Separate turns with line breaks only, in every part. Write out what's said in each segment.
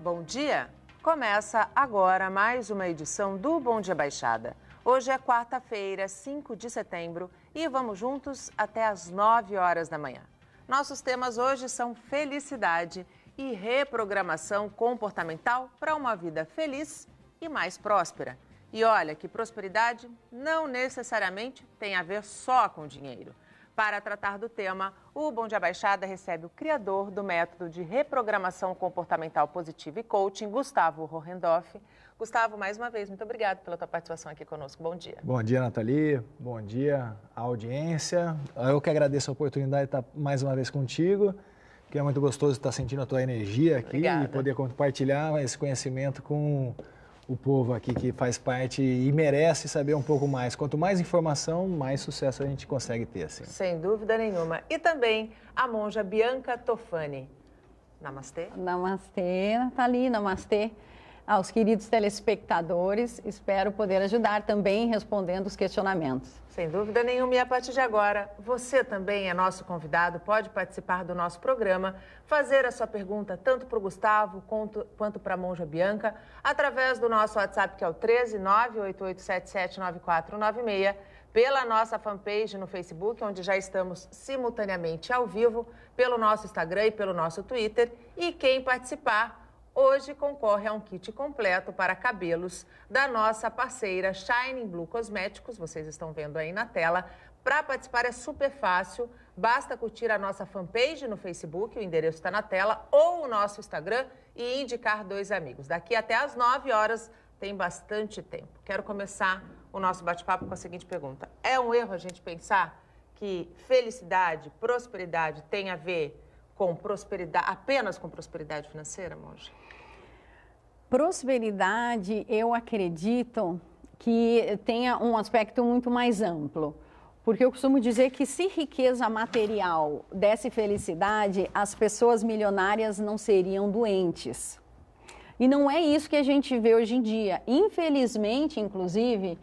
Bom dia! Começa agora mais uma edição do Bom Dia Baixada. Hoje é quarta-feira, 5 de setembro e vamos juntos até às 9 horas da manhã. Nossos temas hoje são felicidade e reprogramação comportamental para uma vida feliz e mais próspera. E olha que prosperidade não necessariamente tem a ver só com dinheiro. Para tratar do tema, o Bom Dia Baixada recebe o criador do método de reprogramação comportamental positiva e coaching, Gustavo Hohendorf. Gustavo, mais uma vez, muito obrigado pela tua participação aqui conosco. Bom dia.
Bom dia, Nathalie. Bom dia à audiência. Eu que agradeço a oportunidade de estar mais uma vez contigo, que é muito gostoso estar sentindo a tua energia aqui. Obrigada. E poder compartilhar esse conhecimento com o povo aqui que faz parte e merece saber um pouco mais. Quanto mais informação, mais sucesso a gente consegue ter, assim.
Sem dúvida nenhuma. E também a monja Bianca Tofani. Namastê.
Namastê, Nathalie. Namastê aos queridos telespectadores. Espero poder ajudar também respondendo os questionamentos.
Sem dúvida nenhuma. E a partir de agora, você também é nosso convidado, pode participar do nosso programa, fazer a sua pergunta tanto para o Gustavo quanto para a monja Bianca, através do nosso WhatsApp, que é o 13988779496, pela nossa fanpage no Facebook, onde já estamos simultaneamente ao vivo, pelo nosso Instagram e pelo nosso Twitter. E quem participar hoje concorre a um kit completo para cabelos da nossa parceira Shining Blue Cosméticos. Vocês estão vendo aí na tela. Para participar é super fácil, basta curtir a nossa fanpage no Facebook, o endereço está na tela, ou o nosso Instagram e indicar 2 amigos. Daqui até às 9 horas tem bastante tempo. Quero começar o nosso bate-papo com a seguinte pergunta. É um erro a gente pensar que felicidade, prosperidade tem a ver com prosperidade, apenas com prosperidade financeira, monja?
Prosperidade, eu acredito que tenha um aspecto muito mais amplo. Porque eu costumo dizer que se riqueza material desse felicidade, as pessoas milionárias não seriam doentes. E não é isso que a gente vê hoje em dia. Infelizmente, inclusive,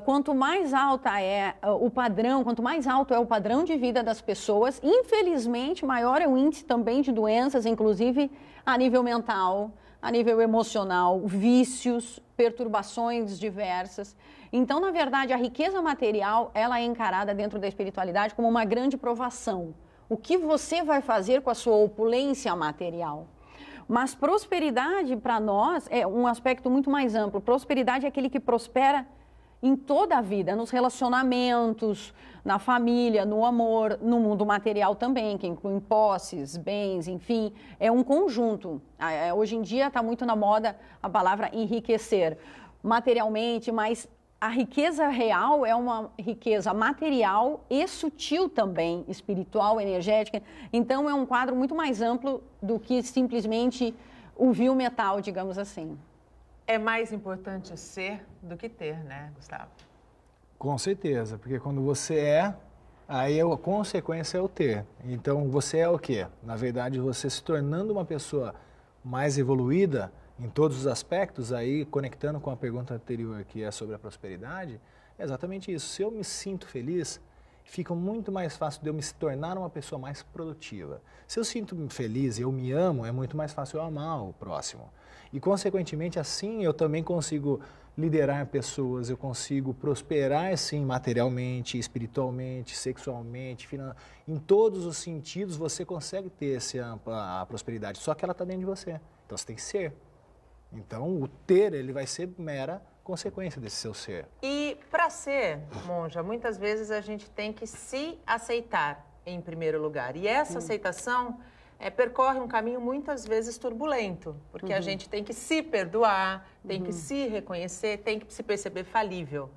quanto mais alta é o padrão, quanto mais alto é o padrão de vida das pessoas, infelizmente, maior é o índice também de doenças, inclusive a nível mental, a nível emocional, vícios, perturbações diversas. Então, na verdade, a riqueza material, ela é encarada dentro da espiritualidade como uma grande provação. O que você vai fazer com a sua opulência material? Mas prosperidade, para nós, é um aspecto muito mais amplo. Prosperidade é aquele que prospera em toda a vida, nos relacionamentos, na família, no amor, no mundo material também, que inclui posses, bens, enfim, é um conjunto. Hoje em dia está muito na moda a palavra enriquecer materialmente, mas a riqueza real é uma riqueza material e sutil também, espiritual, energética. Então é um quadro muito mais amplo do que simplesmente o vil metal, digamos assim.
É mais importante ser do que ter, né, Gustavo?
Com certeza, porque quando você aí a consequência é o ter. Então, você é o quê? Na verdade, você se tornando uma pessoa mais evoluída em todos os aspectos, aí conectando com a pergunta anterior, que é sobre a prosperidade, é exatamente isso. Se eu me sinto feliz, fica muito mais fácil de eu me tornar uma pessoa mais produtiva. Se eu sinto-me feliz e eu me amo, é muito mais fácil eu amar o próximo. E, consequentemente, assim eu também consigo liderar pessoas, eu consigo prosperar, sim, materialmente, espiritualmente, sexualmente, em todos os sentidos você consegue ter a prosperidade, só que ela está dentro de você. Então, você tem que ser. Então, o ter, ele vai ser mera consequência desse seu ser.
E, para ser, monja, muitas vezes a gente tem que se aceitar em primeiro lugar. E essa aceitação percorre um caminho muitas vezes turbulento, porque a gente tem que se perdoar, tem que se reconhecer, tem que se perceber falível.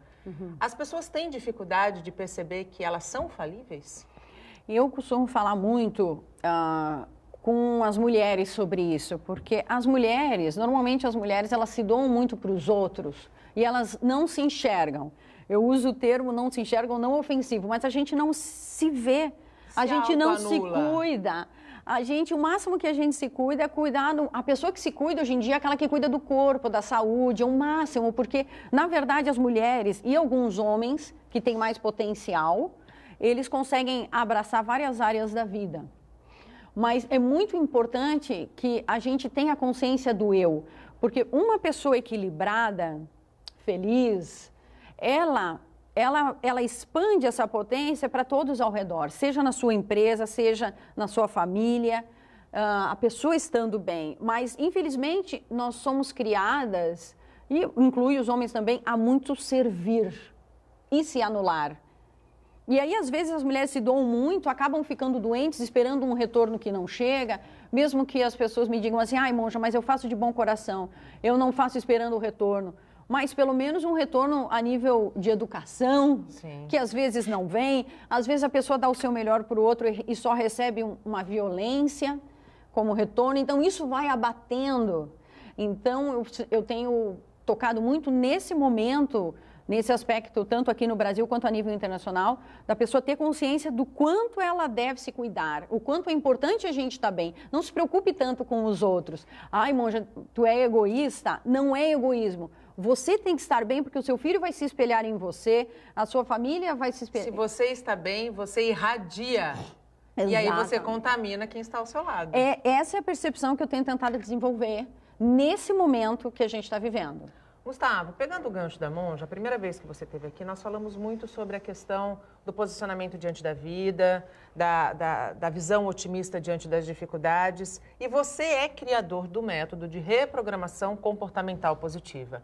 As pessoas têm dificuldade de perceber que elas são falíveis?
Eu costumo falar muito com as mulheres sobre isso, porque as mulheres, normalmente as mulheres, elas se doam muito para os outros e elas não se enxergam. Eu uso o termo não se enxergam, não ofensivo, mas a gente não se vê, a gente não se cuida. O máximo que a gente se cuida é cuidar, a pessoa que se cuida hoje em dia é aquela que cuida do corpo, da saúde, é o máximo, porque, na verdade, as mulheres e alguns homens que têm mais potencial, eles conseguem abraçar várias áreas da vida. Mas é muito importante que a gente tenha consciência do eu, porque uma pessoa equilibrada, feliz, ela expande essa potência para todos ao redor, seja na sua empresa, seja na sua família, a pessoa estando bem. Mas, infelizmente, nós somos criadas, e inclui os homens também, a muito servir e se anular. E aí, às vezes, as mulheres se doam muito, acabam ficando doentes, esperando um retorno que não chega, mesmo que as pessoas me digam assim, ai, monja, mas eu faço de bom coração, eu não faço esperando o retorno. Mas pelo menos um retorno a nível de educação, sim, que às vezes não vem, às vezes a pessoa dá o seu melhor para o outro e só recebe uma violência como retorno, então isso vai abatendo. Então eu tenho tocado muito nesse momento, nesse aspecto, tanto aqui no Brasil quanto a nível internacional, da pessoa ter consciência do quanto ela deve se cuidar, o quanto é importante a gente estar bem. Não se preocupe tanto com os outros. Ai, monja, tu é egoísta? Não é egoísmo. Você tem que estar bem porque o seu filho vai se espelhar em você, a sua família vai se espelhar.
Se você está bem, você irradia. Exatamente. E aí você contamina quem está ao seu lado.
Essa é a percepção que eu tenho tentado desenvolver nesse momento que a gente está vivendo.
Gustavo, pegando o gancho da monja, a primeira vez que você esteve aqui, nós falamos muito sobre a questão do posicionamento diante da vida, da visão otimista diante das dificuldades. E você é criador do método de reprogramação comportamental positiva.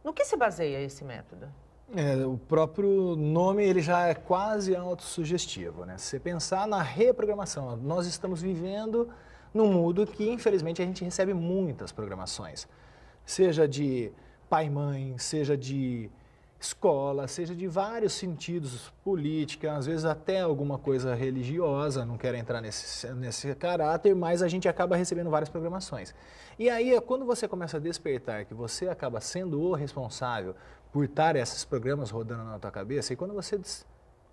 No que se baseia esse método?
O próprio nome ele já é quase autossugestivo, né? Se você pensar na reprogramação, nós estamos vivendo num mundo que, infelizmente, a gente recebe muitas programações. Seja de pai e mãe, seja de escola, seja de vários sentidos, política, às vezes até alguma coisa religiosa, não quero entrar nesse caráter, mas a gente acaba recebendo várias programações. E aí, quando você começa a despertar que você acaba sendo o responsável por estar esses programas rodando na tua cabeça, e quando você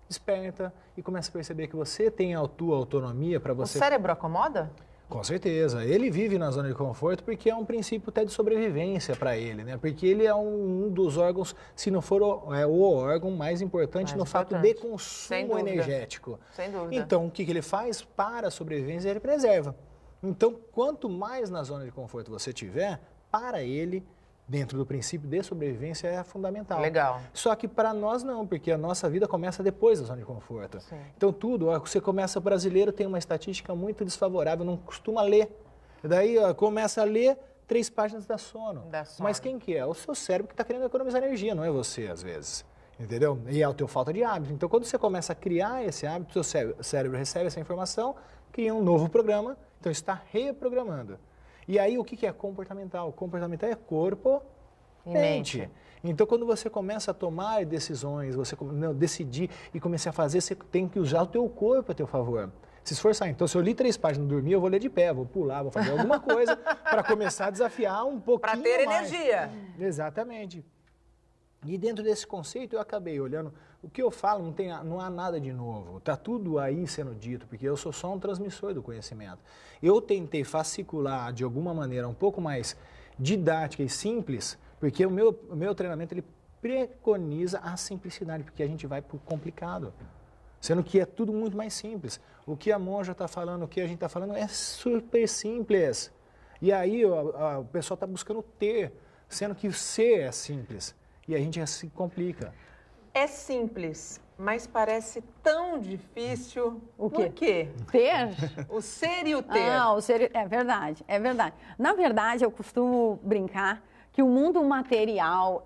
desperta e começa a perceber que você tem a tua autonomia para você...
O cérebro acomoda?
Com certeza. Ele vive na zona de conforto porque é um princípio até de sobrevivência para ele, né? Porque ele é um dos órgãos, se não for o órgão mais importante no fato de consumo energético.
Sem dúvida.
Então, o que ele faz para a sobrevivência? Ele preserva. Então, quanto mais na zona de conforto você tiver, para ele, dentro do princípio de sobrevivência, é fundamental.
Legal.
Só que para nós não, porque a nossa vida começa depois da zona de conforto. Sim. Então você começa, brasileiro tem uma estatística muito desfavorável, não costuma ler. Daí começa a ler 3 páginas da sono. Mas quem que é? O seu cérebro que está querendo economizar energia, não é você às vezes. Entendeu? E é a tua falta de hábito. Então quando você começa a criar esse hábito, o seu cérebro recebe essa informação, cria um novo programa, então está reprogramando. E aí, o que é comportamental? Comportamental é corpo e mente. Então, quando você começa a tomar decisões, você decidir e começar a fazer, você tem que usar o teu corpo a teu favor. Se esforçar. Então, se eu li 3 páginas e dormir, eu vou ler de pé, vou pular, vou fazer alguma coisa para começar a desafiar um pouquinho mais.
Para ter energia.
Exatamente. E dentro desse conceito, eu acabei olhando, o que eu falo não há nada de novo, está tudo aí sendo dito, porque eu sou só um transmissor do conhecimento. Eu tentei fascicular de alguma maneira um pouco mais didática e simples, porque o meu treinamento ele preconiza a simplicidade, porque a gente vai para o complicado, sendo que é tudo muito mais simples. O que a monja está falando, o que a gente está falando é super simples. E aí o pessoal está buscando ter, sendo que ser é simples. E a gente se complica.
É simples, mas parece tão difícil.
O quê?
Por quê?
Ter?
O ser e o ter.
O ser é verdade, é verdade. Na verdade, eu costumo brincar que o mundo material,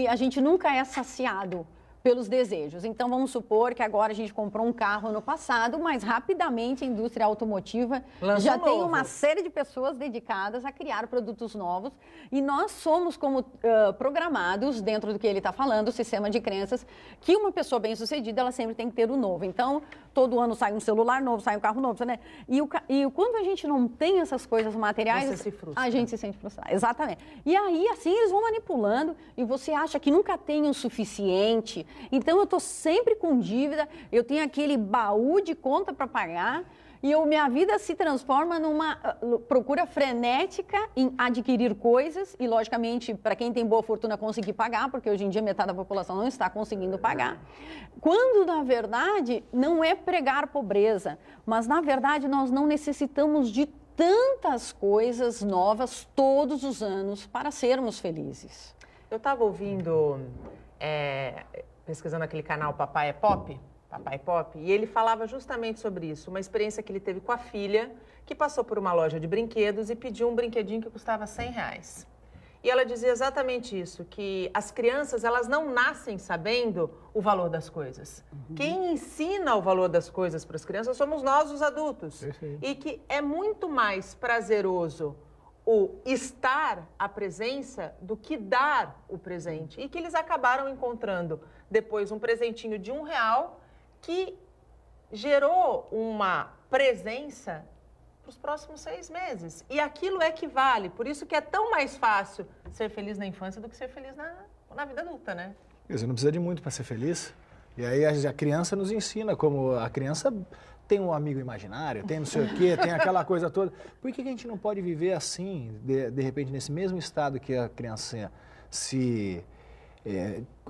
a gente nunca é saciado pelos desejos. Então, vamos supor que agora a gente comprou um carro no passado, mas rapidamente a indústria automotiva já tem uma série de pessoas dedicadas a criar produtos novos e nós somos como programados, dentro do que ele está falando, o sistema de crenças, que uma pessoa bem-sucedida, ela sempre tem que ter o novo. Então, todo ano sai um celular novo, sai um carro novo, né? E quando a gente não tem essas coisas materiais,
você se frustra.
A gente se sente frustrado. Exatamente. E aí, assim, eles vão manipulando e você acha que nunca tem o suficiente. Então, eu estou sempre com dívida, eu tenho aquele baú de conta para pagar E minha vida se transforma numa procura frenética em adquirir coisas e, logicamente, para quem tem boa fortuna, conseguir pagar, porque hoje em dia metade da população não está conseguindo pagar. Quando, na verdade, não é pregar pobreza, mas, na verdade, nós não necessitamos de tantas coisas novas todos os anos para sermos felizes.
Eu estava ouvindo, pesquisando aquele canal Papai é Pop, e ele falava justamente sobre isso, uma experiência que ele teve com a filha, que passou por uma loja de brinquedos e pediu um brinquedinho que custava R$100. E ela dizia exatamente isso, que as crianças, elas não nascem sabendo o valor das coisas. Quem ensina o valor das coisas para as crianças somos nós, os adultos.
Perfeito.
E que é muito mais prazeroso o estar, a presença, do que dar o presente. E que eles acabaram encontrando depois um presentinho de R$1 que gerou uma presença para os próximos 6 meses. E aquilo é que vale. Por isso que é tão mais fácil ser feliz na infância do que ser feliz na vida adulta, né?
Você não precisa de muito para ser feliz. E aí a criança nos ensina, como a criança tem um amigo imaginário, tem não sei o quê, tem aquela coisa toda. Por que a gente não pode viver assim, de repente, nesse mesmo estado que a criança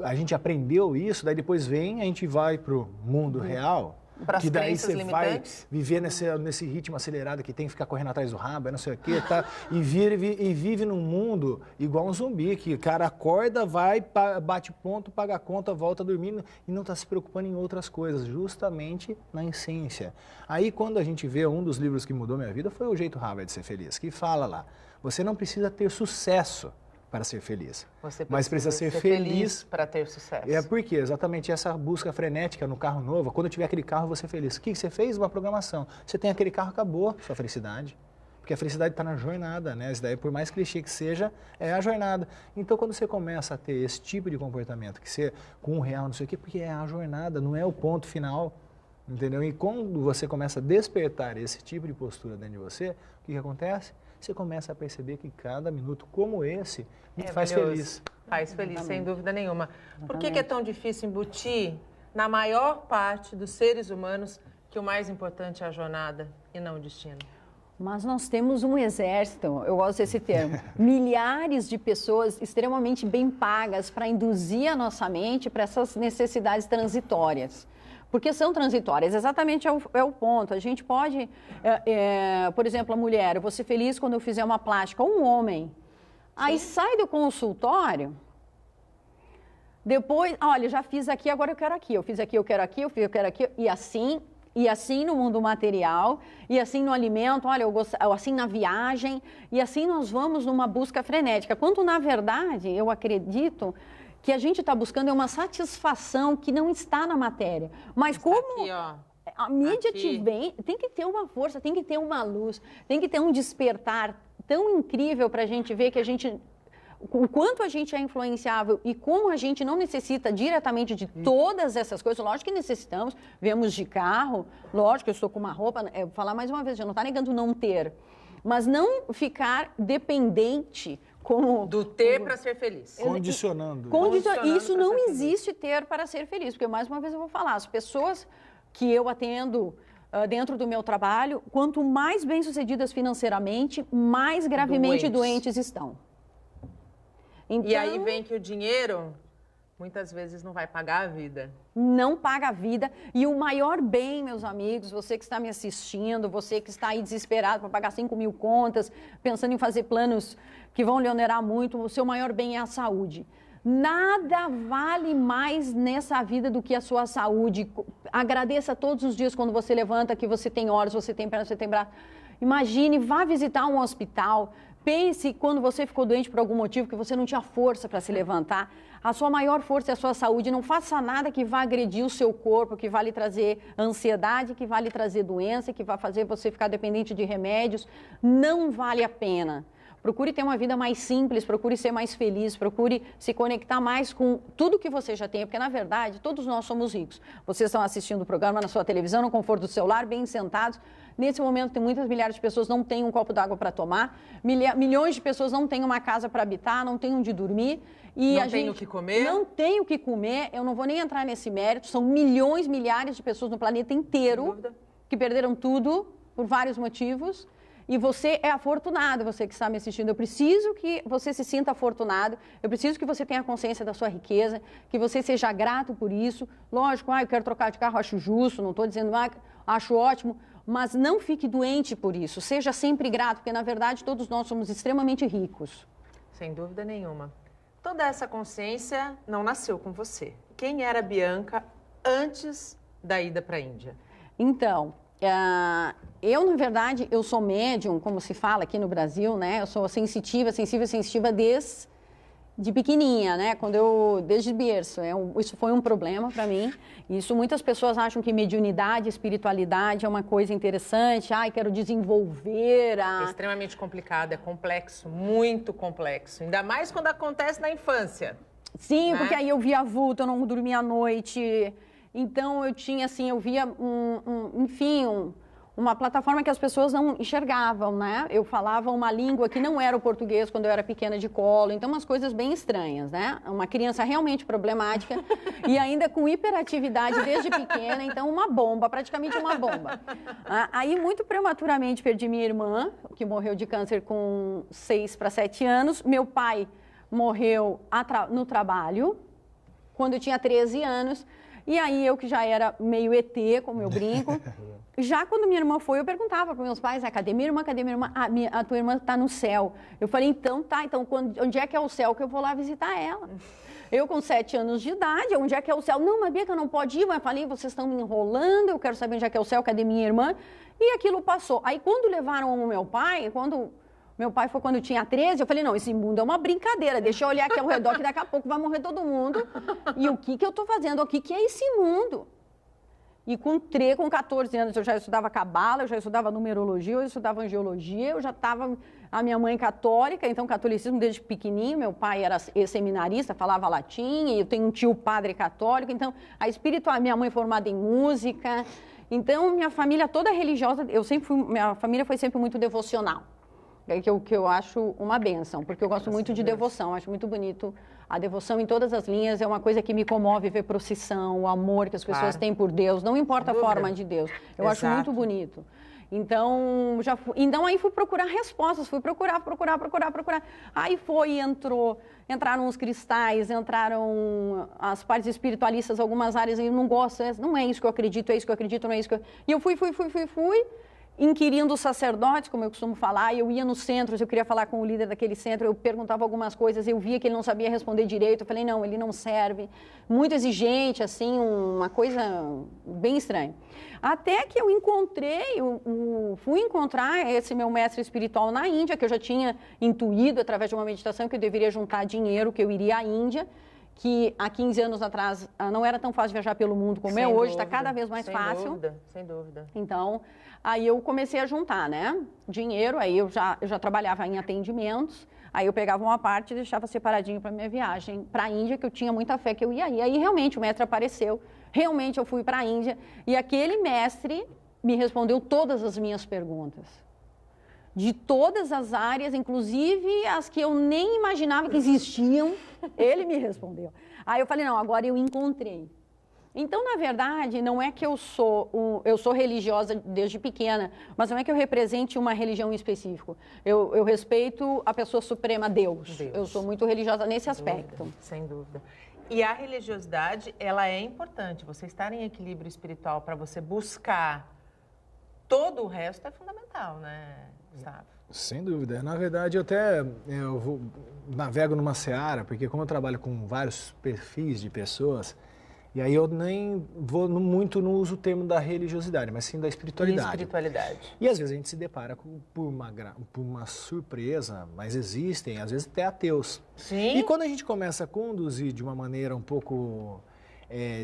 a gente aprendeu isso, daí depois a gente vai para o mundo real, que daí você
limitantes.
vai viver nesse ritmo acelerado que tem que ficar correndo atrás do rabo, não sei o quê, tá? E vive num mundo igual um zumbi, que o cara acorda, vai, bate ponto, paga a conta, volta dormindo e não está se preocupando em outras coisas, justamente na essência. Aí quando a gente vê um dos livros que mudou minha vida foi O Jeito Harvard de Ser Feliz, que fala lá, você não precisa ter sucesso para ser feliz. Mas precisa ser feliz
para ter sucesso.
É porque exatamente essa busca frenética no carro novo, quando eu tiver aquele carro, eu vou ser feliz. O que você fez? Uma programação. Você tem aquele carro, acabou sua felicidade. Porque a felicidade está na jornada, né? Isso daí, por mais clichê que seja, é a jornada. Então, quando você começa a ter esse tipo de comportamento, que você, com R$1, não sei o quê, porque é a jornada, não é o ponto final, entendeu? E quando você começa a despertar esse tipo de postura dentro de você, o que acontece? Você começa a perceber que cada minuto como esse me faz feliz.
Faz feliz, sem dúvida nenhuma. Por que é tão difícil embutir na maior parte dos seres humanos que o mais importante é a jornada e não o destino?
Mas nós temos um exército, eu gosto desse termo, milhares de pessoas extremamente bem pagas para induzir a nossa mente para essas necessidades transitórias. Porque são transitórias, exatamente é o ponto. A gente pode, por exemplo, a mulher, eu vou ser feliz quando eu fizer uma plástica, ou um homem. Aí sai do consultório, depois, olha, já fiz aqui, agora eu quero aqui, eu fiz aqui, eu quero aqui, eu quero aqui, e assim no mundo material, e assim no alimento, olha, assim na viagem, e assim nós vamos numa busca frenética. Quando, na verdade, eu acredito que a gente está buscando é uma satisfação que não está na matéria. Mas como
aqui, ó,
a mídia te vem, tem que ter uma força, tem que ter uma luz, tem que ter um despertar tão incrível para a gente ver que o quanto a gente é influenciável e como a gente não necessita diretamente de todas essas coisas. Lógico que necessitamos, viemos de carro, lógico que eu estou com uma roupa, vou falar mais uma vez, já não está negando não ter, mas não ficar dependente
do ter para ser feliz.
Condicionando.
Isso não existe ter para ser feliz, porque mais uma vez eu vou falar, as pessoas que eu atendo dentro do meu trabalho, quanto mais bem-sucedidas financeiramente, mais gravemente doentes estão. Então,
e aí vem que o dinheiro, muitas vezes, não vai pagar a vida.
Não paga a vida. E o maior bem, meus amigos, você que está me assistindo, você que está aí desesperado para pagar 5.000 contas, pensando em fazer planos que vão lhe onerar muito, o seu maior bem é a saúde. Nada vale mais nessa vida do que a sua saúde. Agradeça todos os dias quando você levanta, que você tem olhos, você tem pernas, você tem braço. Imagine, vá visitar um hospital. Pense quando você ficou doente por algum motivo, que você não tinha força para se levantar. A sua maior força é a sua saúde. Não faça nada que vá agredir o seu corpo, que vá lhe trazer ansiedade, que vá lhe trazer doença, que vá fazer você ficar dependente de remédios. Não vale a pena. Procure ter uma vida mais simples, procure ser mais feliz, procure se conectar mais com tudo que você já tem, porque, na verdade, todos nós somos ricos. Vocês estão assistindo o programa na sua televisão, no conforto do celular, bem sentados. Nesse momento, tem muitas milhares de pessoas que não têm um copo d'água para tomar, milhões de pessoas não têm uma casa para habitar, não têm onde dormir. E
não tem o que comer?
Não tem o que comer, eu não vou nem entrar nesse mérito, são milhões, milhares de pessoas no planeta inteiro que perderam tudo por vários motivos. E você é afortunado, você que está me assistindo. Eu preciso que você se sinta afortunado, eu preciso que você tenha consciência da sua riqueza, que você seja grato por isso. Lógico, eu quero trocar de carro, acho justo, não estou dizendo, acho ótimo, mas não fique doente por isso. Seja sempre grato, porque, na verdade, todos nós somos extremamente ricos.
Sem dúvida nenhuma. Toda essa consciência não nasceu com você. Quem era a Bianca antes da ida para a Índia?
Então, eu, na verdade, eu sou médium, como se fala aqui no Brasil, né? Eu sou sensitiva desde pequenininha, né? Desde berço. Isso foi um problema para mim. Isso, muitas pessoas acham que mediunidade, espiritualidade é uma coisa interessante. Quero desenvolver
É extremamente complicado, é complexo, muito complexo. Ainda mais quando acontece na infância.
Sim,
né?
Porque aí eu via vulto, eu não dormia à noite. Então, eu via, uma plataforma que as pessoas não enxergavam, né? Eu falava uma língua que não era o português quando eu era pequena de colo, então umas coisas bem estranhas, né? Uma criança realmente problemática e ainda com hiperatividade desde pequena, então uma bomba, praticamente uma bomba. Aí, muito prematuramente, perdi minha irmã, que morreu de câncer com 6 para 7 anos. Meu pai morreu no trabalho, quando eu tinha 13 anos. E aí, eu que já era meio ET, como eu brinco, já quando minha irmã foi, eu perguntava para meus pais, cadê minha irmã, cadê minha irmã? A tua irmã está no céu. Eu falei, então onde é que é o céu que eu vou lá visitar ela? Eu com 7 anos de idade, onde é que é o céu? Não, mas Bianca, não pode ir. Mas eu falei, vocês estão me enrolando, eu quero saber onde é que é o céu, cadê minha irmã? E aquilo passou. Aí, quando levaram o meu pai, meu pai foi quando eu tinha 13, eu falei, não, esse mundo é uma brincadeira, deixa eu olhar aqui ao redor que daqui a pouco vai morrer todo mundo. E o que eu estou fazendo? O que é esse mundo? E com 14 anos eu já estudava cabala, eu já estudava numerologia, eu estudava angiologia, eu já estava... A minha mãe católica, então catolicismo desde pequenininho, meu pai era seminarista, falava latim, e eu tenho um tio padre católico, então minha mãe formada em música, então minha família toda religiosa, minha família foi sempre muito devocional. Que eu acho uma bênção, porque eu gosto muito de devoção, acho muito bonito a devoção em todas as linhas, é uma coisa que me comove ver procissão, o amor que as pessoas têm por Deus, não importa a forma de Deus, eu acho muito bonito. Então, aí fui procurar respostas, fui procurar. Aí entraram os cristais, entraram as partes espiritualistas, algumas áreas, eu não gosto, não é isso que eu acredito, é isso que eu acredito, não é isso que eu... E eu fui, inquirindo os sacerdotes, como eu costumo falar, eu ia nos centros, eu queria falar com o líder daquele centro, eu perguntava algumas coisas, eu via que ele não sabia responder direito, eu falei, não, ele não serve, muito exigente, assim, uma coisa bem estranha. Até que eu fui encontrar esse meu mestre espiritual na Índia, que eu já tinha intuído através de uma meditação que eu deveria juntar dinheiro, que eu iria à Índia, que há 15 anos atrás não era tão fácil viajar pelo mundo como é hoje, está cada vez mais fácil.
Sem dúvida.
Então, aí eu comecei a juntar, né, dinheiro, aí eu já trabalhava em atendimentos, aí eu pegava uma parte e deixava separadinho para minha viagem para a Índia, que eu tinha muita fé que eu ia ir. Aí realmente o mestre apareceu, realmente eu fui para a Índia, e aquele mestre me respondeu todas as minhas perguntas. De todas as áreas, inclusive as que eu nem imaginava que existiam, ele me respondeu. Aí eu falei, não, agora eu encontrei. Então, na verdade, não é que eu sou religiosa desde pequena, mas não é que eu represente uma religião em específico. Eu respeito a pessoa suprema, Deus. Eu sou muito religiosa nesse aspecto.
Sem dúvida. E a religiosidade, ela é importante. Você estar em equilíbrio espiritual para você buscar todo o resto é fundamental, né, Gustavo?
Sem dúvida. Na verdade, eu navego numa seara, porque como eu trabalho com vários perfis de pessoas, e aí eu nem vou muito, não uso o termo da religiosidade, mas sim da espiritualidade. E às vezes a gente se depara por uma surpresa, mas existem, às vezes até ateus.
Sim.
E quando a gente começa a conduzir de uma maneira um pouco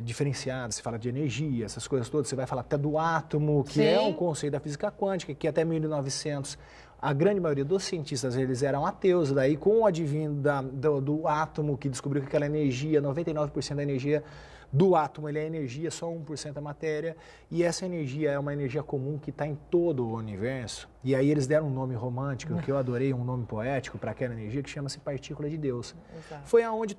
diferenciada, se fala de energia, essas coisas todas, você vai falar até do átomo, que é um conceito da física quântica, que até 1900... A grande maioria dos cientistas, eles eram ateus, daí com o advento do átomo, que descobriu que aquela energia, 99% da energia do átomo, ele é energia, só 1% é matéria, e essa energia é uma energia comum que está em todo o universo. E aí eles deram um nome romântico, que eu adorei, um nome poético para aquela energia, que chama-se partícula de Deus.
Exato.
Foi aonde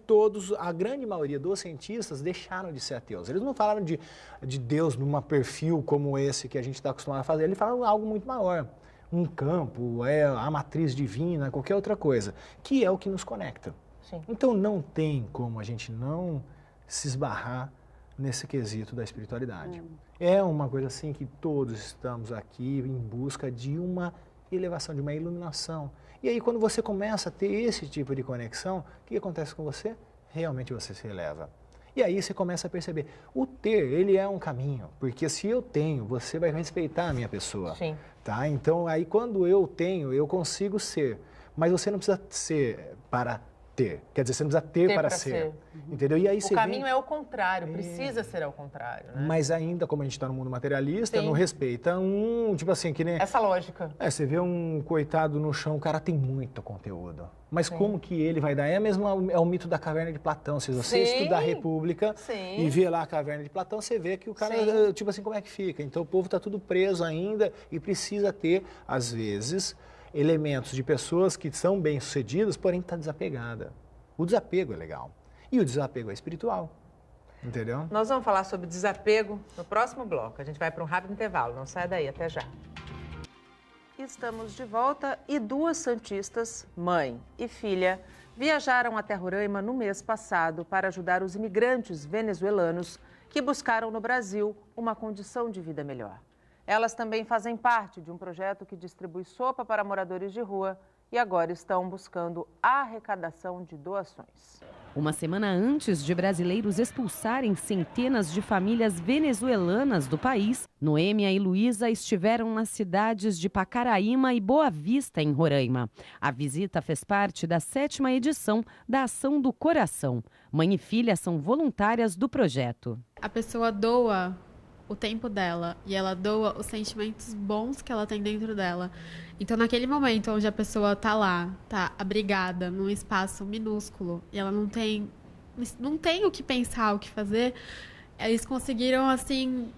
a grande maioria dos cientistas deixaram de ser ateus. Eles não falaram de Deus num perfil como esse que a gente está acostumado a fazer, eles falaram algo muito maior. Um campo, a matriz divina, qualquer outra coisa, que é o que nos conecta.
Sim.
Então não tem como a gente não se esbarrar nesse quesito da espiritualidade. É uma coisa assim que todos estamos aqui em busca de uma elevação, de uma iluminação. E aí quando você começa a ter esse tipo de conexão, o que acontece com você? Realmente você se eleva. E aí você começa a perceber, o ter, ele é um caminho, porque se eu tenho, você vai respeitar a minha pessoa.
Sim.
Tá? Então aí quando eu tenho, eu consigo ser, mas você não precisa ser para ter. Quer dizer, você não precisa ter para ser. Entendeu? E aí
O caminho é o contrário, precisa ser ao contrário, né?
Mas ainda, como a gente está no mundo materialista,
Sim.
não respeita tipo assim, que nem...
Essa lógica.
Você vê um coitado no chão, o cara tem muito conteúdo. Mas como que ele vai dar? É o mito da caverna de Platão. Se você estudar a República e ver lá a caverna de Platão, você vê que o cara, tipo assim, como é que fica? Então o povo está tudo preso ainda e precisa ter, às vezes, elementos de pessoas que são bem-sucedidas, porém está desapegada. O desapego é legal. E o desapego é espiritual. Entendeu?
Nós vamos falar sobre desapego no próximo bloco. A gente vai para um rápido intervalo. Não sai daí, até já. Estamos de volta e duas santistas, mãe e filha, viajaram até Roraima no mês passado para ajudar os imigrantes venezuelanos que buscaram no Brasil uma condição de vida melhor. Elas também fazem parte de um projeto que distribui sopa para moradores de rua e agora estão buscando a arrecadação de doações.
Uma semana antes de brasileiros expulsarem centenas de famílias venezuelanas do país, Noêmia e Luísa estiveram nas cidades de Pacaraíma e Boa Vista, em Roraima. A visita fez parte da 7ª edição da Ação do Coração. Mãe e filha são voluntárias do projeto.
A pessoa doa o tempo dela e ela doa os sentimentos bons que ela tem dentro dela. Então, naquele momento onde a pessoa tá lá, tá abrigada num espaço minúsculo e ela não tem o que pensar, o que fazer, eles conseguiram, assim,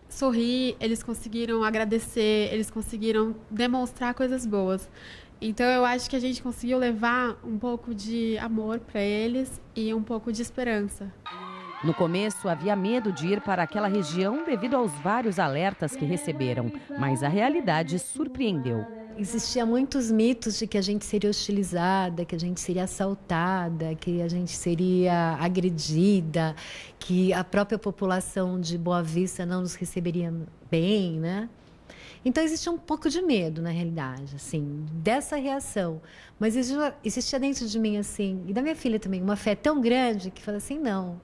sorrir, eles conseguiram agradecer, eles conseguiram demonstrar coisas boas. Então, eu acho que a gente conseguiu levar um pouco de amor para eles e um pouco de esperança.
No começo, havia medo de ir para aquela região devido aos vários alertas que receberam, mas a realidade surpreendeu.
Existiam muitos mitos de que a gente seria hostilizada, que a gente seria assaltada, que a gente seria agredida, que a própria população de Boa Vista não nos receberia bem, né? Então, existia um pouco de medo, na realidade, assim, dessa reação. Mas existia dentro de mim, assim, e da minha filha também, uma fé tão grande que fala assim, não,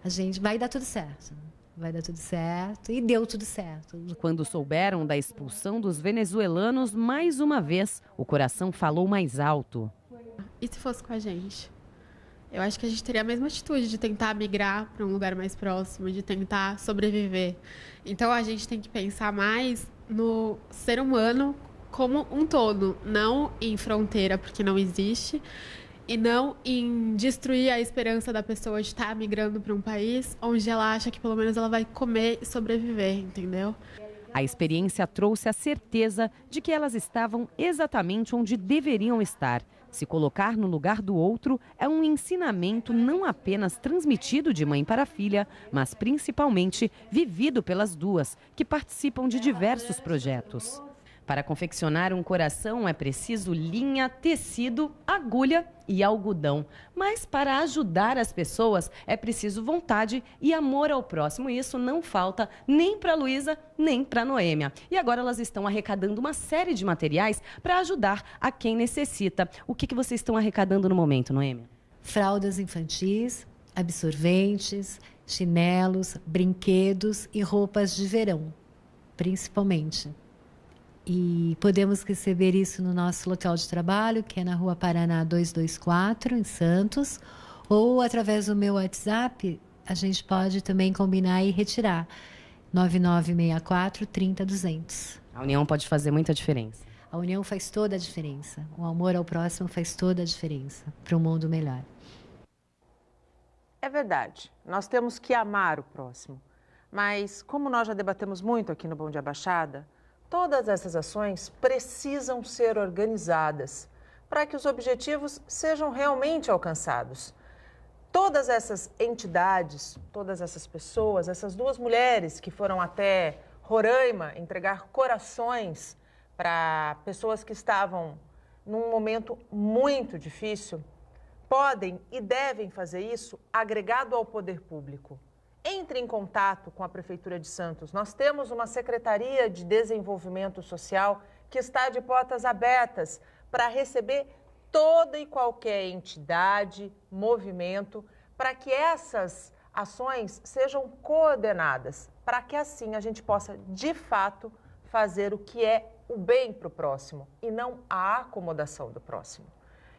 a gente vai dar tudo certo. Vai dar tudo certo, e deu tudo certo.
Quando souberam da expulsão dos venezuelanos, mais uma vez, o coração falou mais alto.
E se fosse com a gente? Eu acho que a gente teria a mesma atitude de tentar migrar para um lugar mais próximo, de tentar sobreviver. Então, a gente tem que pensar mais no ser humano como um todo, não em fronteira, porque não existe, e não em destruir a esperança da pessoa de estar migrando para um país onde ela acha que pelo menos ela vai comer e sobreviver, entendeu?
A experiência trouxe a certeza de que elas estavam exatamente onde deveriam estar. Se colocar no lugar do outro é um ensinamento não apenas transmitido de mãe para filha, mas principalmente vivido pelas duas, que participam de diversos projetos. Para confeccionar um coração é preciso linha, tecido, agulha e algodão. Mas para ajudar as pessoas é preciso vontade e amor ao próximo. E isso não falta nem para a Luísa, nem para a Noêmia. E agora elas estão arrecadando uma série de materiais para ajudar a quem necessita. O que vocês estão arrecadando no momento, Noêmia?
Fraldas infantis, absorventes, chinelos, brinquedos e roupas de verão, principalmente. E podemos receber isso no nosso local de trabalho, que é na Rua Paraná 224, em Santos, ou através do meu WhatsApp, a gente pode também combinar e retirar. 9964-30200.
A união pode fazer muita diferença.
A união faz toda a diferença. O amor ao próximo faz toda a diferença para um mundo melhor.
É É verdade, nós temos que amar o próximo. Mas, como nós já debatemos muito aqui no Bom Dia Baixada, todas essas ações precisam ser organizadas para que os objetivos sejam realmente alcançados. Todas essas entidades, todas essas pessoas, essas duas mulheres que foram até Roraima entregar corações para pessoas que estavam num momento muito difícil, podem e devem fazer isso agregado ao poder público. Entre em contato com a Prefeitura de Santos. Nós temos uma Secretaria de Desenvolvimento Social que está de portas abertas para receber toda e qualquer entidade, movimento, para que essas ações sejam coordenadas, para que assim a gente possa, de fato, fazer o que é o bem para o próximo e não a acomodação do próximo.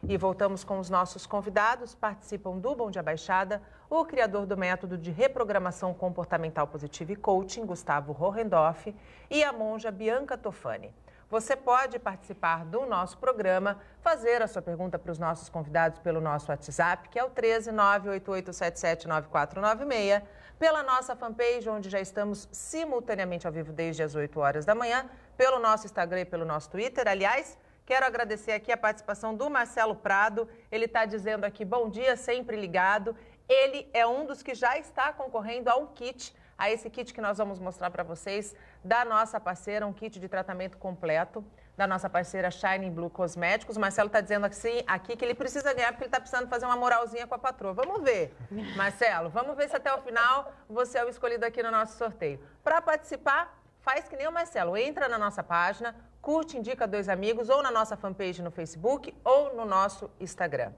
E voltamos com os nossos convidados, participam do Bom Dia Baixada, o criador do método de reprogramação comportamental positiva e coaching, Gustavo Hohendorf, e a monja Bianca Tofani. Você pode participar do nosso programa, fazer a sua pergunta para os nossos convidados pelo nosso WhatsApp, que é o 13988779496, pela nossa fanpage, onde já estamos simultaneamente ao vivo desde as 8 horas da manhã, pelo nosso Instagram e pelo nosso Twitter. Aliás, quero agradecer aqui a participação do Marcelo Prado. Ele está dizendo aqui, bom dia, sempre ligado. Ele é um dos que já está concorrendo a um kit, a esse kit que nós vamos mostrar para vocês, da nossa parceira, um kit de tratamento completo, da nossa parceira Shining Blue Cosméticos. O Marcelo está dizendo assim, aqui que ele precisa ganhar porque ele está precisando fazer uma moralzinha com a patroa. Vamos ver, Marcelo, vamos ver se até o final você é o escolhido aqui no nosso sorteio. Para participar, faz que nem o Marcelo, entra na nossa página, curte, indica 2 amigos, ou na nossa fanpage no Facebook, ou no nosso Instagram.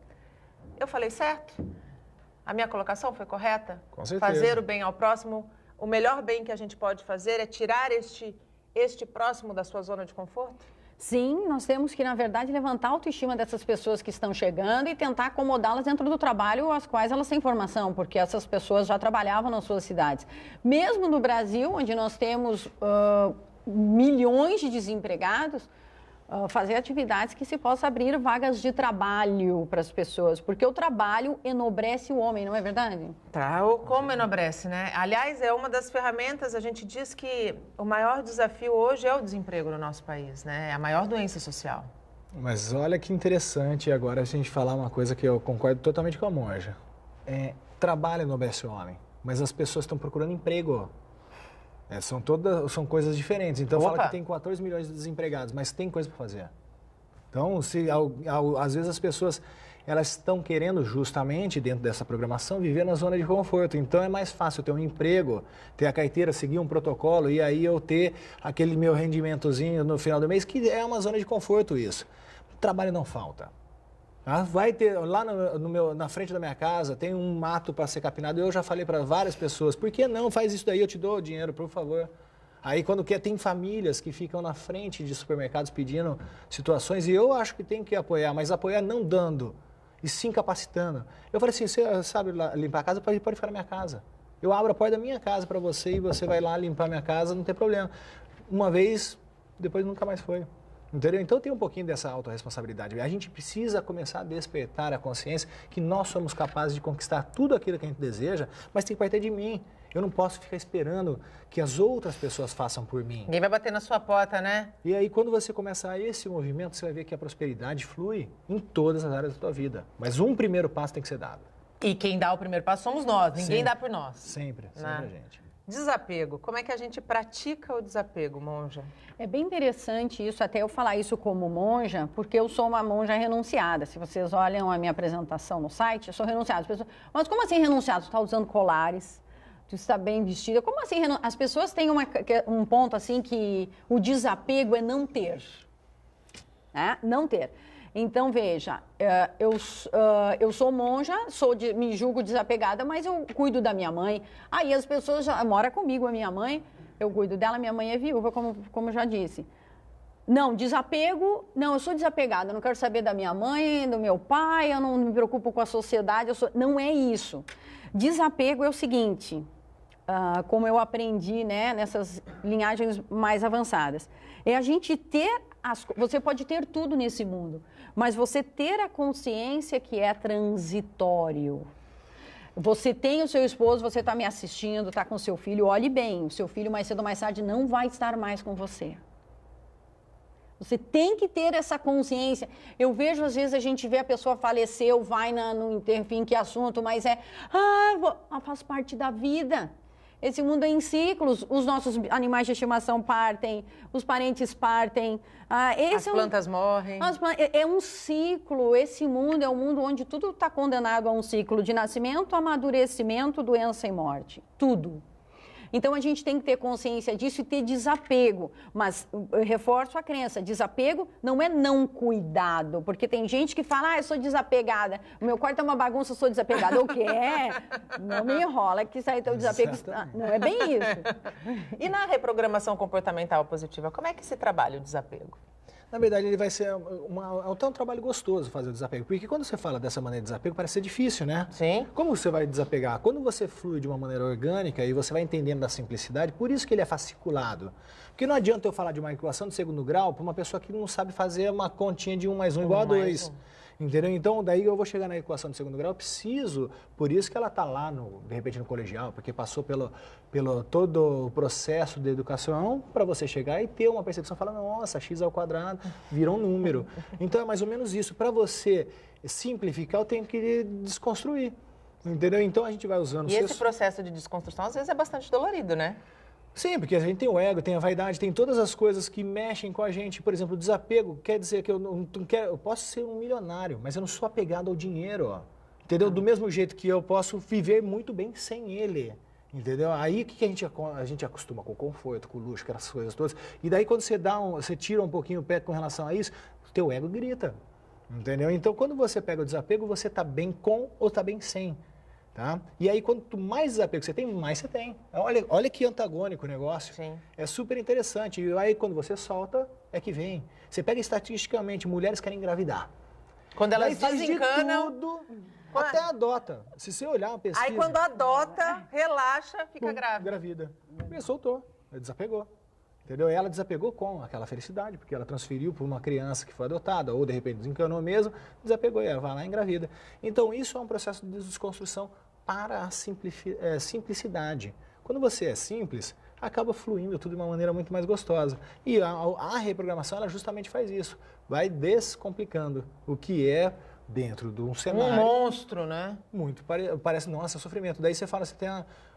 Eu falei certo? A minha colocação foi correta?
Com certeza.
Fazer o bem ao próximo, o melhor bem que a gente pode fazer é tirar este próximo da sua zona de conforto?
Sim, nós temos que, na verdade, levantar a autoestima dessas pessoas que estão chegando e tentar acomodá-las dentro do trabalho às quais elas têm formação, porque essas pessoas já trabalhavam nas suas cidades. Mesmo no Brasil, onde nós temos milhões de desempregados, fazer atividades que se possa abrir vagas de trabalho para as pessoas, porque o trabalho enobrece o homem, não é verdade?
Tá, ou como enobrece, né? Aliás, é uma das ferramentas, a gente diz que o maior desafio hoje é o desemprego no nosso país, né? É a maior doença social.
Mas olha que interessante agora a gente falar uma coisa que eu concordo totalmente com a monja. Trabalho enobrece o homem, mas as pessoas estão procurando emprego. São coisas diferentes. Então, fala que tem 14 milhões de desempregados, mas tem coisa para fazer. Então, às vezes as pessoas elas estão querendo justamente, dentro dessa programação, viver na zona de conforto. Então, é mais fácil ter um emprego, ter a carteira, seguir um protocolo e aí eu ter aquele meu rendimentozinho no final do mês, que é uma zona de conforto isso. Trabalho não falta. Vai ter, lá na frente da minha casa, tem um mato para ser capinado. Eu já falei para várias pessoas, por que não faz isso daí, eu te dou o dinheiro, por favor. Aí quando tem famílias que ficam na frente de supermercados pedindo situações, e eu acho que tem que apoiar, mas apoiar não dando, e sim capacitando. Eu falei assim, você sabe limpar a casa, pode ficar na minha casa. Eu abro a porta da minha casa para você e você vai lá limpar a minha casa, não tem problema. Uma vez, depois nunca mais foi. Entendeu? Então tem um pouquinho dessa autorresponsabilidade. A gente precisa começar a despertar a consciência que nós somos capazes de conquistar tudo aquilo que a gente deseja, mas tem que partir de mim. Eu não posso ficar esperando que as outras pessoas façam por mim.
Ninguém vai bater na sua porta, né?
E aí quando você começar esse movimento, você vai ver que a prosperidade flui em todas as áreas da tua vida. Mas um primeiro passo tem que ser dado.
E quem dá o primeiro passo somos nós, ninguém dá por nós.
Sempre a gente.
Desapego. Como é que a gente pratica o desapego, monja?
É bem interessante isso, até eu falar isso como monja, porque eu sou uma monja renunciada. Se vocês olham a minha apresentação no site, eu sou renunciada. As pessoas, mas como assim renunciada? Tu está usando colares, tu está bem vestida. Como assim renunciada? As pessoas têm um ponto assim que o desapego é não ter. Né? Não ter. Então, veja, eu sou monja, me julgo desapegada, mas eu cuido da minha mãe. Aí as pessoas moram comigo, a minha mãe, eu cuido dela, minha mãe é viúva, como eu já disse. Não, desapego, não, eu sou desapegada, eu não quero saber da minha mãe, do meu pai, eu não me preocupo com a sociedade, não é isso. Desapego é o seguinte, como eu aprendi, né, nessas linhagens mais avançadas, é a gente ter, você pode ter tudo nesse mundo, mas você ter a consciência que é transitório. Você tem o seu esposo, você está me assistindo, está com o seu filho, olhe bem, o seu filho mais cedo ou mais tarde não vai estar mais com você. Você tem que ter essa consciência. Eu vejo, às vezes, a gente vê a pessoa faleceu, vai no enfim, que assunto, mas faz parte da vida. Esse mundo é em ciclos, os nossos animais de estimação partem, os parentes partem.
As plantas morrem.
É um ciclo, esse mundo é um mundo onde tudo está condenado a um ciclo de nascimento, amadurecimento, doença e morte. Tudo. Então, a gente tem que ter consciência disso e ter desapego. Mas eu reforço a crença, desapego não é não cuidado. Porque tem gente que fala, eu sou desapegada. O meu quarto é uma bagunça, eu sou desapegada. O quê? Não me enrola que sai teu desapego. Não é bem isso.
E na reprogramação comportamental positiva, como é que se trabalha o desapego?
Na verdade, ele vai ser é um trabalho gostoso fazer o desapego. Porque quando você fala dessa maneira de desapego, parece ser difícil, né?
Sim.
Como você vai desapegar? Quando você flui de uma maneira orgânica e você vai entendendo da simplicidade, por isso que ele é fasciculado. Porque não adianta eu falar de uma equação de segundo grau para uma pessoa que não sabe fazer uma continha de 1 mais 1 igual a 2. Entendeu? Então, daí eu vou chegar na equação de segundo grau, eu preciso, por isso que ela está lá, de repente, no colegial, porque passou pelo todo o processo de educação para você chegar e ter uma percepção, falar, nossa, x ao quadrado virou um número. Então, é mais ou menos isso. Para você simplificar, eu tenho que desconstruir. Entendeu? Então, a gente vai usando...
E esse processo de desconstrução, às vezes, é bastante dolorido, né?
Sim, porque a gente tem o ego, tem a vaidade, tem todas as coisas que mexem com a gente. Por exemplo, o desapego quer dizer que eu não quero, eu posso ser um milionário, mas eu não sou apegado ao dinheiro, ó. Entendeu? Do mesmo jeito que eu posso viver muito bem sem ele. Entendeu? Aí que a gente acostuma com o conforto, com o luxo, aquelas coisas todas. E daí quando você tira um pouquinho o pé com relação a isso, o teu ego grita. Entendeu? Então quando você pega o desapego, você está bem com ou está bem sem. Tá? E aí, quanto mais desapego você tem, mais você tem. Olha que antagônico o negócio.
Sim.
É super interessante. E aí, quando você solta, é que vem. Você pega estatisticamente, mulheres querem engravidar.
Quando elas
desencanam... De tudo, até adota. Se você olhar uma pesquisa...
Aí, quando adota, relaxa, fica grávida.
Engravida. E soltou. Desapegou. Entendeu? E ela desapegou com aquela felicidade, porque ela transferiu para uma criança que foi adotada, ou de repente desencanou mesmo, desapegou e ela vai lá e engravida. Então, isso é um processo de desconstrução para a simplicidade. Quando você é simples, acaba fluindo tudo de uma maneira muito mais gostosa. E a reprogramação, ela justamente faz isso. Vai descomplicando o que é dentro de um cenário.
Um monstro, né?
Muito. Parece, nossa, sofrimento. Daí você fala, você tem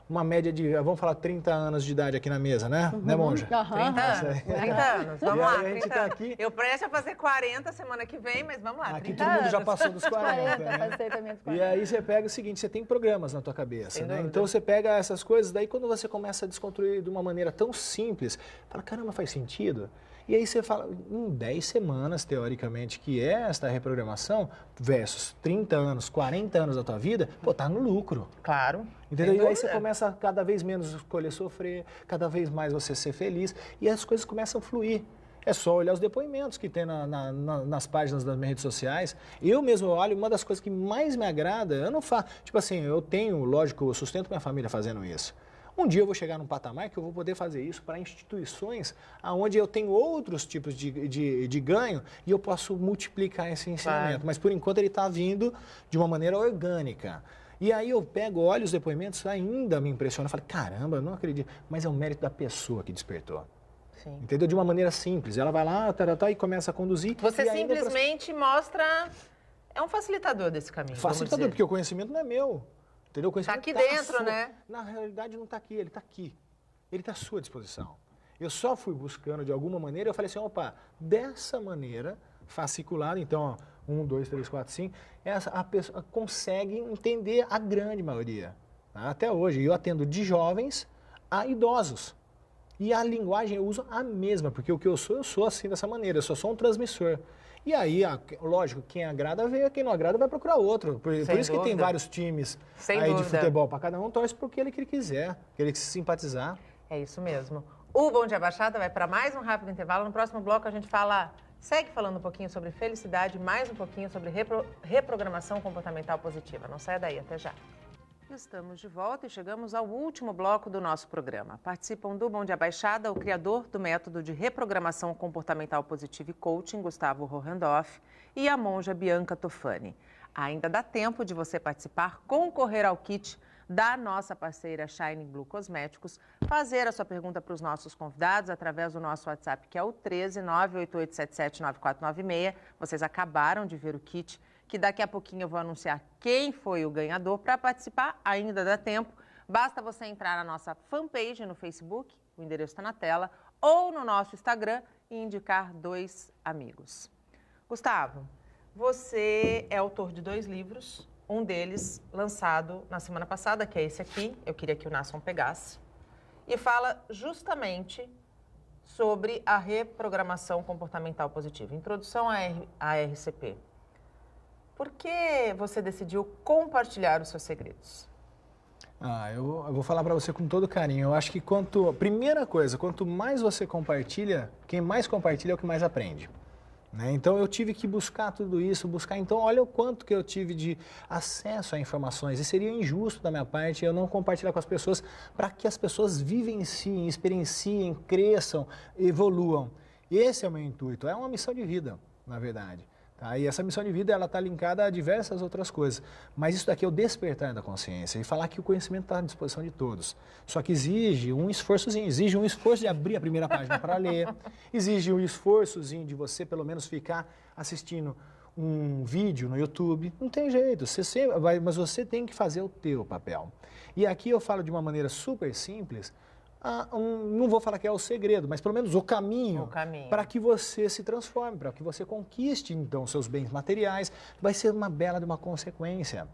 uma média de, vamos falar, 30 anos de idade aqui na mesa, né? Né, Monja?
30 anos. 30 anos. Vamos lá, 30
tá
anos.
Aqui...
Eu presto a fazer 40 semana que vem, mas vamos lá,
aqui
30
todo mundo
anos.
já passou dos 40, né?
Passei também dos 40.
E aí você pega o seguinte, você tem programas na tua cabeça, né? Então você pega essas coisas, daí quando você começa a desconstruir de uma maneira tão simples, fala, caramba, faz sentido? E aí você fala, em 10 semanas, teoricamente, que é esta reprogramação, versus 30 anos, 40 anos da tua vida, pô, tá no lucro.
Claro.
Entendeu? E aí você começa a cada vez menos escolher sofrer, cada vez mais você ser feliz, e as coisas começam a fluir. É só olhar os depoimentos que tem nas páginas das minhas redes sociais. Eu mesmo olho, uma das coisas que mais me agrada, eu não faço... Tipo assim, eu tenho, lógico, eu sustento minha família fazendo isso. Um dia eu vou chegar num patamar que eu vou poder fazer isso para instituições onde eu tenho outros tipos de ganho e eu posso multiplicar esse ensinamento.
Claro.
Mas, por enquanto, ele está vindo de uma maneira orgânica. E aí eu pego, olho os depoimentos, ainda me impressiona. Eu falo, caramba, eu não acredito. Mas é o mérito da pessoa que despertou.
Sim.
Entendeu? De uma maneira simples. Ela vai lá, e começa a conduzir.
Você simplesmente mostra... É um facilitador desse caminho.
Facilitador, porque o conhecimento não é meu. Entendeu?
Está aqui dentro, né?
Na realidade, não está aqui, ele está aqui. Ele está à sua disposição. Eu só fui buscando de alguma maneira, eu falei assim, opa, dessa maneira, fasciculado, então, ó, 1, 2, 3, 4, 5, a pessoa consegue entender a grande maioria. Tá? Até hoje, eu atendo de jovens a idosos. E a linguagem eu uso a mesma, porque o que eu sou assim dessa maneira, eu só sou um transmissor. E aí, lógico, quem agrada vê, quem não agrada vai procurar outro. Por isso que tem vários times aí de futebol, para cada um torce por aquele que ele quiser, aquele que se simpatizar.
É isso mesmo. O Bom Dia Baixada vai para mais um rápido intervalo. No próximo bloco a gente segue falando um pouquinho sobre felicidade, mais um pouquinho sobre reprogramação comportamental positiva. Não saia daí, até já. Estamos de volta e chegamos ao último bloco do nosso programa. Participam do Bom Dia Baixada o criador do método de reprogramação comportamental positiva e coaching, Gustavo Hohendorf, e a monja Bianca Tofani. Ainda dá tempo de você participar, concorrer ao kit da nossa parceira Shine Blue Cosméticos, fazer a sua pergunta para os nossos convidados através do nosso WhatsApp, que é o 13988779496. Vocês acabaram de ver o kit, que daqui a pouquinho eu vou anunciar quem foi o ganhador. Para participar, ainda dá tempo. Basta você entrar na nossa fanpage no Facebook, o endereço está na tela, ou no nosso Instagram e indicar 2 amigos. Gustavo, você é autor de 2 livros, um deles lançado na semana passada, que é esse aqui, eu queria que o Nasson pegasse, e fala justamente sobre a reprogramação comportamental positiva, introdução à RCP. Por que você decidiu compartilhar os seus segredos?
Eu vou falar para você com todo carinho. Eu acho que primeira coisa, quanto mais você compartilha, quem mais compartilha é o que mais aprende. Né? Então eu tive que buscar tudo isso, então olha o quanto que eu tive de acesso a informações. E seria injusto da minha parte eu não compartilhar com as pessoas para que as pessoas vivenciem, experienciem, cresçam, evoluam. Esse é o meu intuito, é uma missão de vida, na verdade. Tá? E essa missão de vida ela está linkada a diversas outras coisas. Mas isso daqui é o despertar da consciência e falar que o conhecimento está à disposição de todos. Só que exige um esforçozinho, exige um esforço de abrir a primeira página para ler, exige um esforçozinho de você pelo menos ficar assistindo um vídeo no YouTube. Não tem jeito, mas você tem que fazer o teu papel. E aqui eu falo de uma maneira super simples. Não vou falar que é o segredo, mas pelo menos o caminho. Para que você se transforme, para que você conquiste, então, seus bens materiais, vai ser uma bela de uma consequência.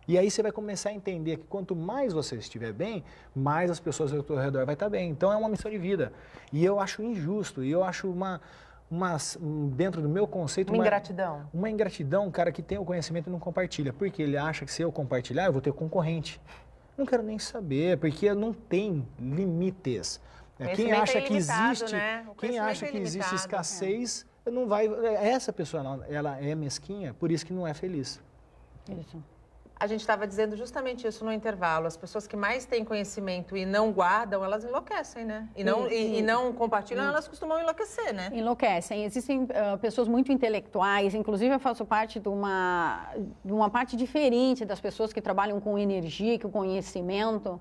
E aí você vai começar a entender que quanto mais você estiver bem, mais as pessoas ao seu redor vai estar bem. Então é uma missão de vida. E eu acho injusto, e eu acho dentro do meu conceito...
Uma ingratidão.
Uma ingratidão, um cara que tem o conhecimento e não compartilha. Porque ele acha que se eu compartilhar, eu vou ter concorrente. Não quero nem saber, porque não tem limites. Quem acha que existe, né? Quem acha que existe escassez, não vai. Essa pessoa, ela é mesquinha, por isso que não é feliz.
Isso. A gente estava dizendo justamente isso no intervalo. As pessoas que mais têm conhecimento e não guardam, elas enlouquecem, né? E não compartilham, elas costumam enlouquecer, né?
Enlouquecem. Existem pessoas muito intelectuais, inclusive eu faço parte de uma parte diferente das pessoas que trabalham com energia, com conhecimento,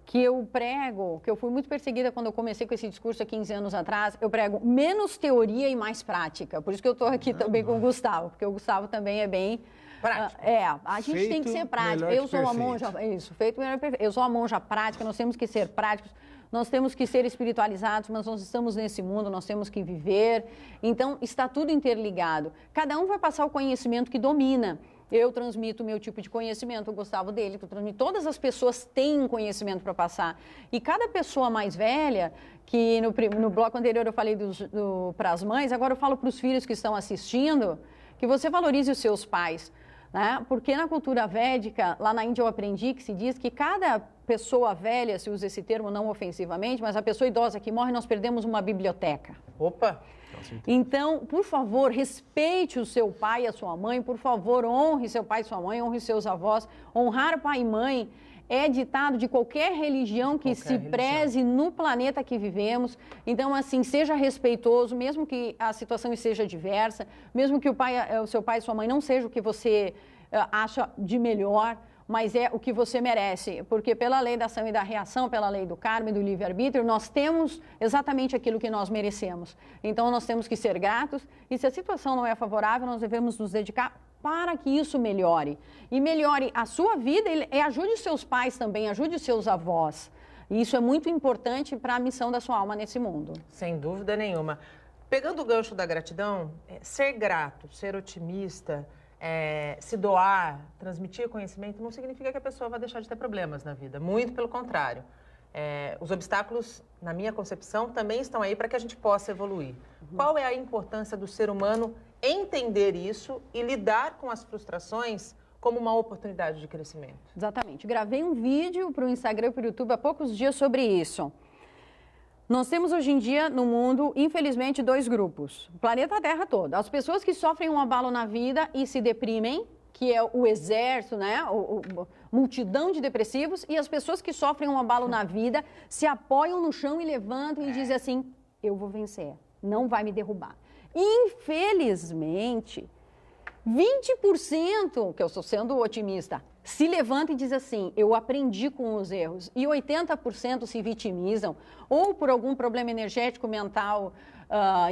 que eu prego, que eu fui muito perseguida quando eu comecei com esse discurso há 15 anos atrás, eu prego menos teoria e mais prática. Por isso que eu estou aqui também com o Gustavo, porque o Gustavo também é bem... prático. A gente
feito,
tem que ser prático. Eu sou uma monja, feito melhor perfeito. Eu sou uma monja prática, nós temos que ser práticos, nós temos que ser espiritualizados, mas nós estamos nesse mundo, nós temos que viver. Então, está tudo interligado. Cada um vai passar o conhecimento que domina. Eu transmito o meu tipo de conhecimento, o Gustavo dele, todas as pessoas têm um conhecimento para passar. E cada pessoa mais velha, que no bloco anterior eu falei para as mães, agora eu falo para os filhos que estão assistindo, que você valorize os seus pais. Né? Porque na cultura védica, lá na Índia eu aprendi que se diz que cada pessoa velha, se usa esse termo não ofensivamente, mas a pessoa idosa que morre, nós perdemos uma biblioteca.
Opa!
Então, por favor, respeite o seu pai e a sua mãe, por favor, honre seu pai e sua mãe, honre seus avós. Honrar pai e mãe é ditado de qualquer religião que se preze no planeta que vivemos. Então, assim, seja respeitoso, mesmo que a situação seja diversa, mesmo que o seu pai e sua mãe não seja o que você acha de melhor, mas é o que você merece, porque pela lei da ação e da reação, pela lei do karma e do livre-arbítrio, nós temos exatamente aquilo que nós merecemos. Então, nós temos que ser gratos, e se a situação não é favorável, nós devemos nos dedicar para que isso melhore. E melhore a sua vida e ajude os seus pais também, ajude os seus avós. E isso é muito importante para a missão da sua alma nesse mundo.
Sem dúvida nenhuma. Pegando o gancho da gratidão, ser grato, ser otimista... se doar, transmitir conhecimento, não significa que a pessoa vai deixar de ter problemas na vida. Muito pelo contrário. Os obstáculos, na minha concepção, também estão aí para que a gente possa evoluir. Qual é a importância do ser humano entender isso e lidar com as frustrações como uma oportunidade de crescimento?
Exatamente. Gravei um vídeo para o Instagram e para o YouTube há poucos dias sobre isso. Nós temos hoje em dia no mundo, infelizmente, 2 grupos. O planeta Terra todo. As pessoas que sofrem um abalo na vida e se deprimem, que é o exército, né? Multidão de depressivos, e as pessoas que sofrem um abalo na vida se apoiam no chão e levantam e dizem assim, eu vou vencer, não vai me derrubar. Infelizmente, 20%, que eu estou sendo otimista, se levanta e diz assim, eu aprendi com os erros. E 80% se vitimizam, ou por algum problema energético, mental,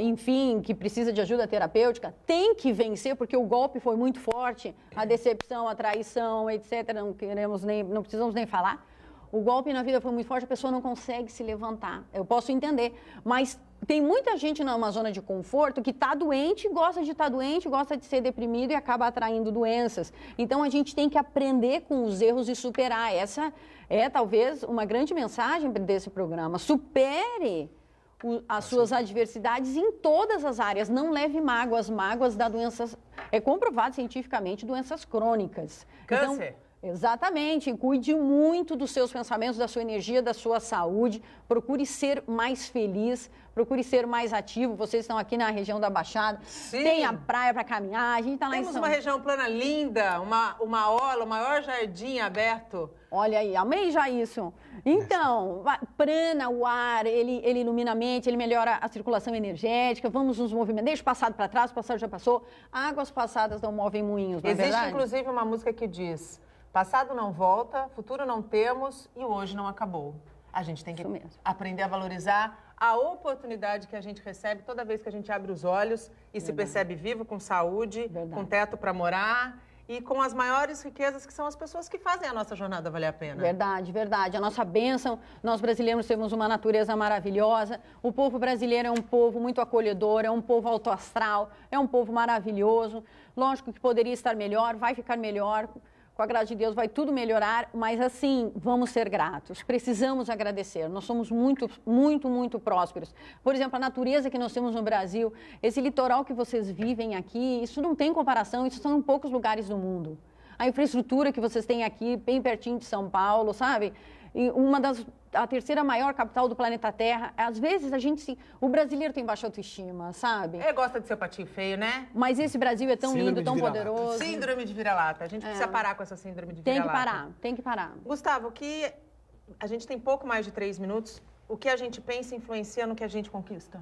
enfim, que precisa de ajuda terapêutica, tem que vencer, porque o golpe foi muito forte, a decepção, a traição, etc. Não precisamos nem falar. O golpe na vida foi muito forte, a pessoa não consegue se levantar. Eu posso entender, mas tem muita gente numa zona de conforto que está doente, gosta de estar doente, gosta de ser deprimido e acaba atraindo doenças. Então, a gente tem que aprender com os erros e superar. Essa é, talvez, uma grande mensagem desse programa. Supere as suas adversidades em todas as áreas. Não leve mágoas. Mágoas da doenças... É comprovado cientificamente, doenças crônicas.
Câncer.
Então, exatamente, cuide muito dos seus pensamentos, da sua energia, da sua saúde, procure ser mais feliz, procure ser mais ativo. Vocês estão aqui na região da Baixada,
Sim.
Tem a praia para caminhar, a gente está lá
Temos uma região plana linda, uma orla, o maior jardim aberto.
Olha aí, amei já isso. Então, prana o ar, ele ilumina a mente, ele melhora a circulação energética, vamos nos movimentar, deixa o passado para trás, o passado já passou, águas passadas não movem moinhos, não é verdade?
Existe, inclusive, uma música que diz... Passado não volta, futuro não temos e o hoje não acabou. A gente tem que aprender a valorizar a oportunidade que a gente recebe toda vez que a gente abre os olhos e se percebe vivo, com saúde, com teto para morar e com as maiores riquezas que são as pessoas que fazem a nossa jornada valer a pena.
Verdade, verdade. A nossa bênção, nós brasileiros temos uma natureza maravilhosa. O povo brasileiro é um povo muito acolhedor, é um povo autoastral, é um povo maravilhoso. Lógico que poderia estar melhor, vai ficar melhor. Com a graça de Deus vai tudo melhorar, mas assim, vamos ser gratos, precisamos agradecer, nós somos muito prósperos. Por exemplo, a natureza que nós temos no Brasil, esse litoral que vocês vivem aqui, isso não tem comparação, isso são em poucos lugares do mundo. A infraestrutura que vocês têm aqui, bem pertinho de São Paulo, sabe? E a terceira maior capital do planeta Terra. Às vezes o brasileiro tem baixa autoestima, sabe?
Gosta de ser patinho feio, né?
Mas esse Brasil é tão lindo, tão poderoso.
Síndrome de vira-lata. A gente precisa parar com essa síndrome de vira-lata.
Tem que parar.
Gustavo, a gente tem pouco mais de 3 minutos. O que a gente pensa influencia no que a gente conquista?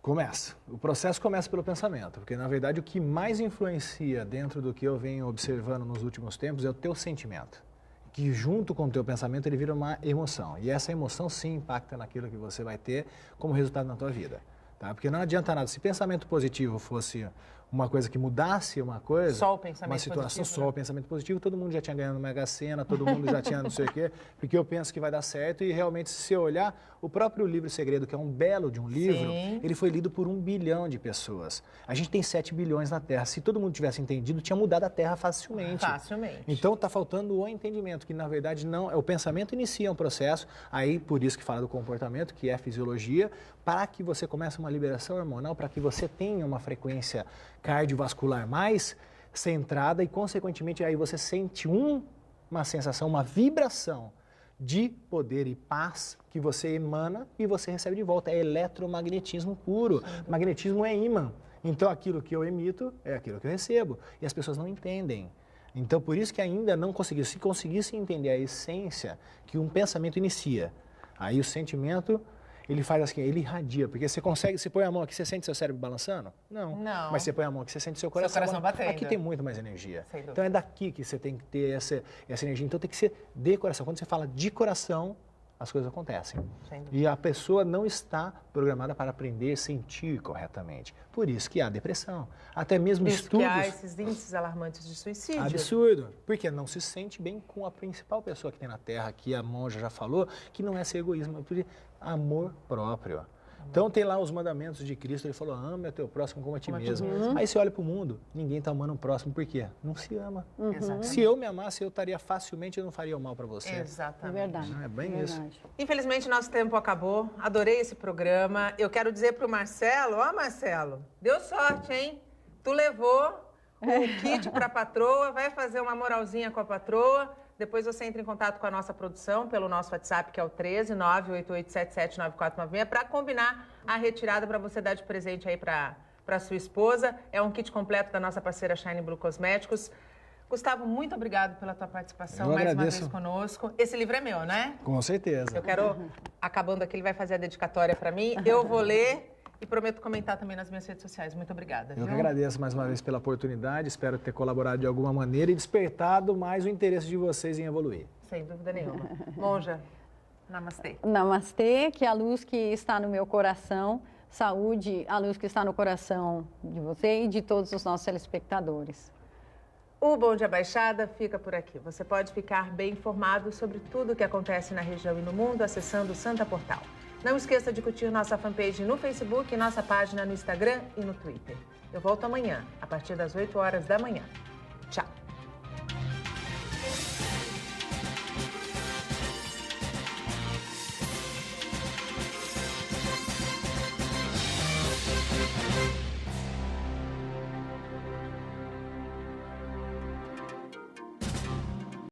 Começa. O processo começa pelo pensamento, porque, na verdade, o que mais influencia dentro do que eu venho observando nos últimos tempos é o teu sentimento. Que junto com o teu pensamento ele vira uma emoção. E essa emoção sim impacta naquilo que você vai ter como resultado na tua vida. Tá? Porque não adianta nada. Se pensamento positivo fosse uma coisa que mudasse uma coisa,
só o pensamento
uma situação
positivo,
só o pensamento positivo, todo mundo já tinha ganhado uma Mega Sena, todo mundo já tinha não sei o quê, porque eu penso que vai dar certo e realmente se você olhar, o próprio livro Segredo, que é um belo de um livro,
Sim.
ele foi lido por 1 bilhão de pessoas. A gente tem 7 bilhões na Terra. Se todo mundo tivesse entendido, tinha mudado a Terra facilmente.
Facilmente.
Então está faltando o entendimento, que na verdade não, o pensamento inicia um processo, aí por isso que fala do comportamento, que é fisiologia, para que você comece uma liberação hormonal, para que você tenha uma frequência cardiovascular mais centrada e, consequentemente, aí você sente uma sensação, uma vibração de poder e paz que você emana e você recebe de volta. É eletromagnetismo puro. Sim. Magnetismo é ímã. Então, aquilo que eu emito é aquilo que eu recebo. E as pessoas não entendem. Então, por isso que ainda não conseguiu. Se conseguisse entender a essência que um pensamento inicia, aí o sentimento... Ele faz assim, ele irradia, porque você põe a mão aqui, você sente seu cérebro balançando? Não. Mas você põe a mão aqui, você sente seu coração
batendo.
Aqui tem muito mais energia. Então é daqui que você tem que ter essa energia. Então tem que ser de coração. Quando você fala de coração, as coisas acontecem. E a pessoa não está programada para aprender a sentir corretamente. Por isso que há depressão. Até mesmo estudos...
que há esses índices alarmantes de suicídio.
Absurdo. Porque não se sente bem com a principal pessoa que tem na Terra, que a monja já falou, que não é ser egoísmo, é amor próprio. Então tem lá os mandamentos de Cristo, ele falou, ame o teu próximo como a ti mesmo. Aí você olha para o mundo, ninguém está amando o próximo, por quê? Não se ama. Se eu me amasse, eu estaria facilmente, eu não faria o mal para você.
Exatamente.
É verdade.
Não é bem isso.
Infelizmente, nosso tempo acabou. Adorei esse programa. Eu quero dizer para o Marcelo, Marcelo, deu sorte, hein? Tu levou o kit para a patroa, vai fazer uma moralzinha com a patroa. Depois você entra em contato com a nossa produção pelo nosso WhatsApp, que é o 13988779496, para combinar a retirada para você dar de presente aí para sua esposa. É um kit completo da nossa parceira Shine Blue Cosméticos. Gustavo, muito obrigado pela tua participação mais uma vez conosco. Esse livro é meu, né?
Com certeza.
Eu quero, acabando aqui, ele vai fazer a dedicatória para mim. Eu vou ler E prometo comentar também nas minhas redes sociais. Muito obrigada.
Eu que agradeço mais uma vez pela oportunidade, espero ter colaborado de alguma maneira e despertado mais o interesse de vocês em evoluir.
Sem dúvida nenhuma. Monja, namastê.
Namastê, que a luz que está no meu coração, saúde, a luz que está no coração de você e de todos os nossos telespectadores.
O Bom Dia Baixada fica por aqui. Você pode ficar bem informado sobre tudo o que acontece na região e no mundo acessando o Santa Portal. Não esqueça de curtir nossa fanpage no Facebook e nossa página no Instagram e no Twitter. Eu volto amanhã, a partir das 8 horas da manhã. Tchau!